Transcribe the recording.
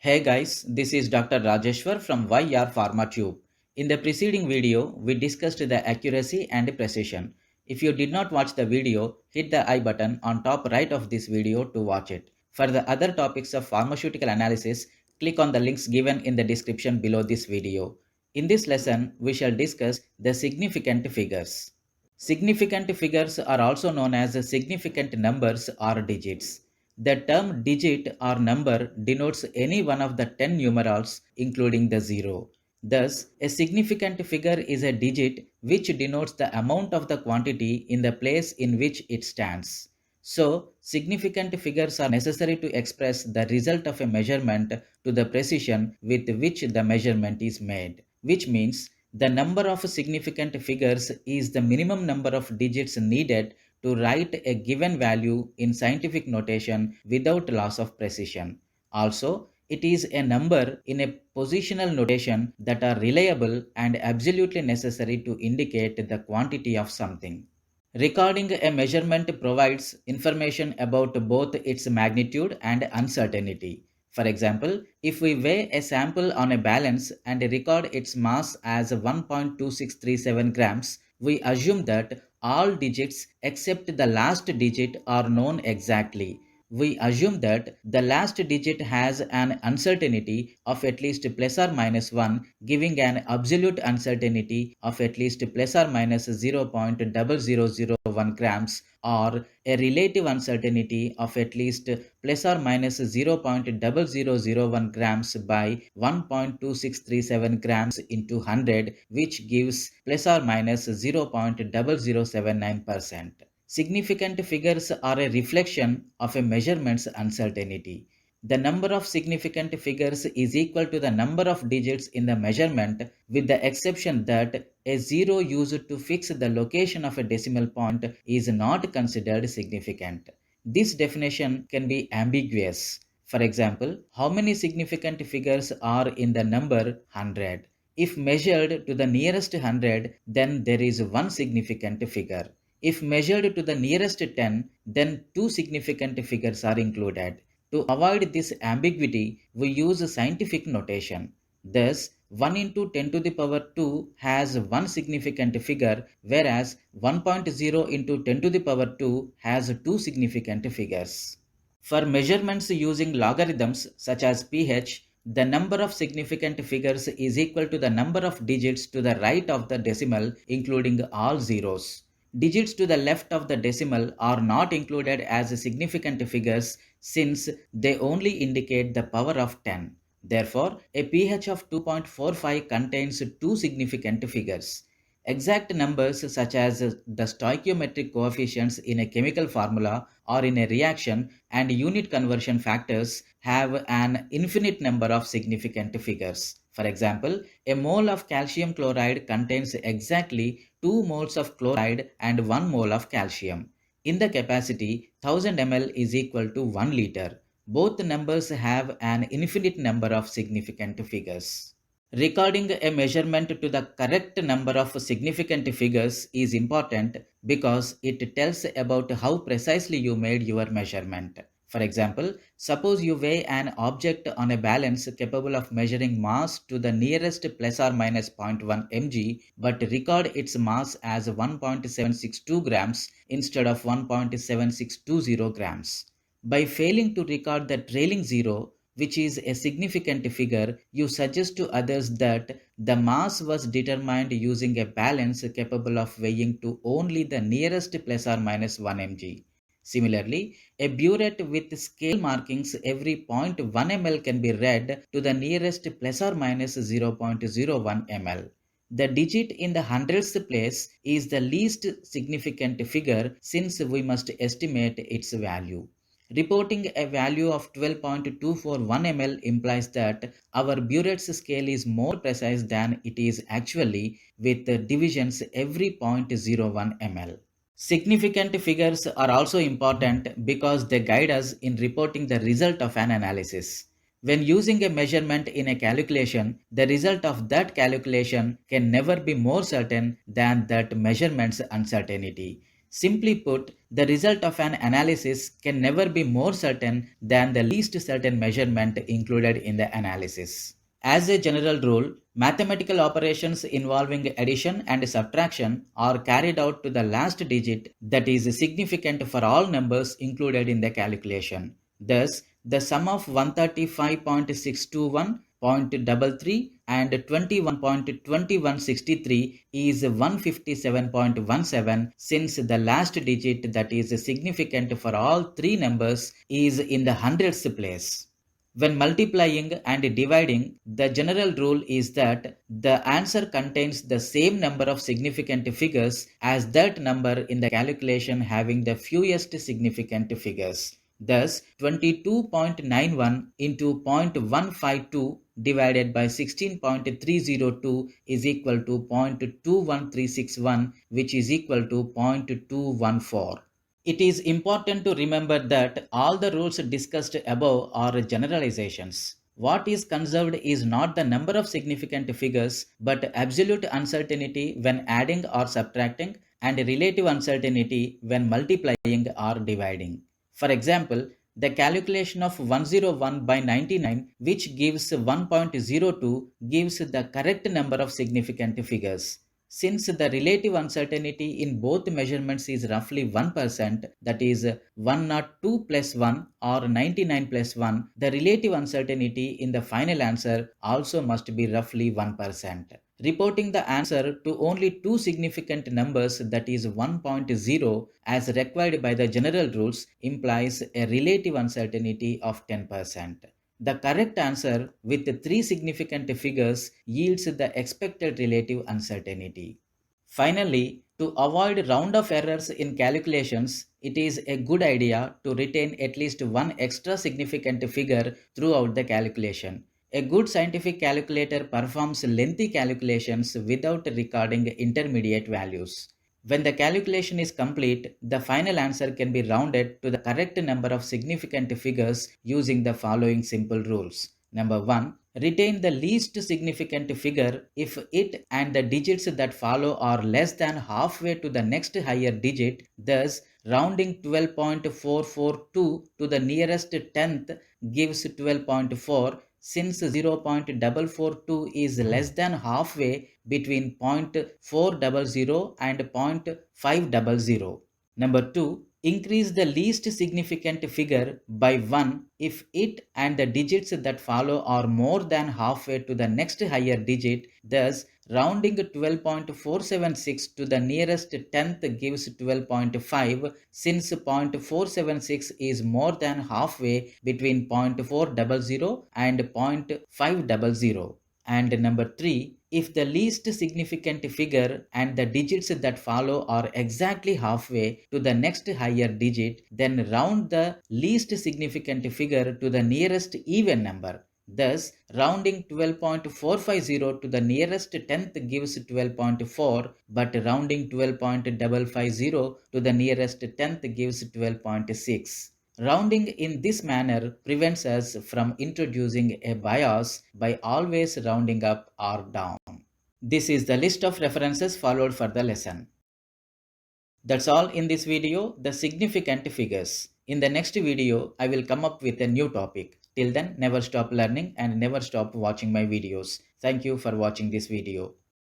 Hey guys, this is Dr. Rajeshwar from Yerra Pharma Tube. In the preceding video, we discussed the accuracy and precision. If you did not watch the video, hit the I button on top right of this video to watch it. For the other topics of pharmaceutical analysis, click on the links given in the description below this video. In this lesson, we shall discuss the significant figures. Significant figures are also known as significant numbers or digits. The term digit or number denotes any one of the 10 numerals, including the zero. Thus, a significant figure is a digit which denotes the amount of the quantity in the place in which it stands. So, significant figures are necessary to express the result of a measurement to the precision with which the measurement is made, which means the number of significant figures is the minimum number of digits needed to write a given value in scientific notation without loss of precision. Also, it is a number in a positional notation that are reliable and absolutely necessary to indicate the quantity of something. Recording a measurement provides information about both its magnitude and uncertainty. For example, if we weigh a sample on a balance and record its mass as 1.2637 grams, we assume that all digits except the last digit are known exactly. We assume that the last digit has an uncertainty of at least plus or minus 1, giving an absolute uncertainty of at least plus or minus 0.0001 grams, or a relative uncertainty of at least plus or minus 0.0001 grams by 1.2637 grams into 100, which gives plus or minus 0.0079%. Significant figures are a reflection of a measurement's uncertainty. The number of significant figures is equal to the number of digits in the measurement, with the exception that a zero used to fix the location of a decimal point is not considered significant. This definition can be ambiguous. For example, how many significant figures are in the number 100? If measured to the nearest 100, then there is one significant figure. If measured to the nearest 10, then two significant figures are included. To avoid this ambiguity, we use scientific notation. Thus, 1 into 10 to the power 2 has one significant figure, whereas 1.0 into 10 to the power 2 has two significant figures. For measurements using logarithms such as pH, the number of significant figures is equal to the number of digits to the right of the decimal, including all zeros. Digits to the left of the decimal are not included as significant figures since they only indicate the power of 10. Therefore, a pH of 2.45 contains two significant figures. Exact numbers such as the stoichiometric coefficients in a chemical formula or in a reaction and unit conversion factors have an infinite number of significant figures. For example, a mole of calcium chloride contains exactly 2 moles of chloride and 1 mole of calcium. In the capacity, 1000 ml is equal to 1 liter. Both numbers have an infinite number of significant figures. Recording a measurement to the correct number of significant figures is important because it tells about how precisely you made your measurement. For example, suppose you weigh an object on a balance capable of measuring mass to the nearest plus or minus zero point 0.1 mg, but record its mass as 1.762 grams instead of 1.7620 grams. By failing to record the trailing zero, which is a significant figure, you suggest to others that the mass was determined using a balance capable of weighing to only the nearest plus or minus 1 mg. Similarly, a burette with scale markings every zero point 0.1 ml can be read to the nearest plus or minus 0.01 ml. The digit in the hundredths place is the least significant figure since we must estimate its value. Reporting a value of 12.241 ml implies that our burette's scale is more precise than it is actually, with divisions every 0.01 ml. Significant figures are also important because they guide us in reporting the result of an analysis. When using a measurement in a calculation, the result of that calculation can never be more certain than that measurement's uncertainty. Simply put, the result of an analysis can never be more certain than the least certain measurement included in the analysis. As a general rule, mathematical operations involving addition and subtraction are carried out to the last digit that is significant for all numbers included in the calculation. Thus, the sum of 135.621.33 and 21.2163 is 157.17 since the last digit that is significant for all three numbers is in the hundreds place. When multiplying and dividing, the general rule is that the answer contains the same number of significant figures as that number in the calculation having the fewest significant figures. Thus, 22.91 into 0.152 divided by 16.302 is equal to 0.21361, which is equal to 0.214. It is important to remember that all the rules discussed above are generalizations. What is conserved is not the number of significant figures, but absolute uncertainty when adding or subtracting, and relative uncertainty when multiplying or dividing. For example, the calculation of 101 by 99, which gives 1.02, gives the correct number of significant figures. Since the relative uncertainty in both measurements is roughly 1%, that is 102 plus 1 or 99 plus 1, the relative uncertainty in the final answer also must be roughly 1%. Reporting the answer to only two significant numbers, that is 1.0, as required by the general rules implies a relative uncertainty of 10%. The correct answer with three significant figures yields the expected relative uncertainty. Finally, to avoid round-off errors in calculations, it is a good idea to retain at least one extra significant figure throughout the calculation. A good scientific calculator performs lengthy calculations without recording intermediate values. When the calculation is complete, the final answer can be rounded to the correct number of significant figures using the following simple rules. Number 1. Retain the least significant figure if it and the digits that follow are less than halfway to the next higher digit. Thus, rounding 12.442 to the nearest tenth gives 12.4. Since 0.442 is less than halfway between 0.400 and 0.500. Number 2. Increase the least significant figure by 1 if it and the digits that follow are more than halfway to the next higher digit. Thus, rounding 12.476 to the nearest tenth gives 12.5 since 0.476 is more than halfway between 0.400 and 0.500. And number 3, if the least significant figure and the digits that follow are exactly halfway to the next higher digit, then round the least significant figure to the nearest even number. Thus, rounding 12.450 to the nearest tenth gives 12.4, but rounding 12.550 to the nearest tenth gives 12.6. Rounding in this manner prevents us from introducing a bias by always rounding up or down. This is the list of references followed for the lesson. That's all in this video, the significant figures. In the next video, I will come up with a new topic. Till then, never stop learning and never stop watching my videos. Thank you for watching this video.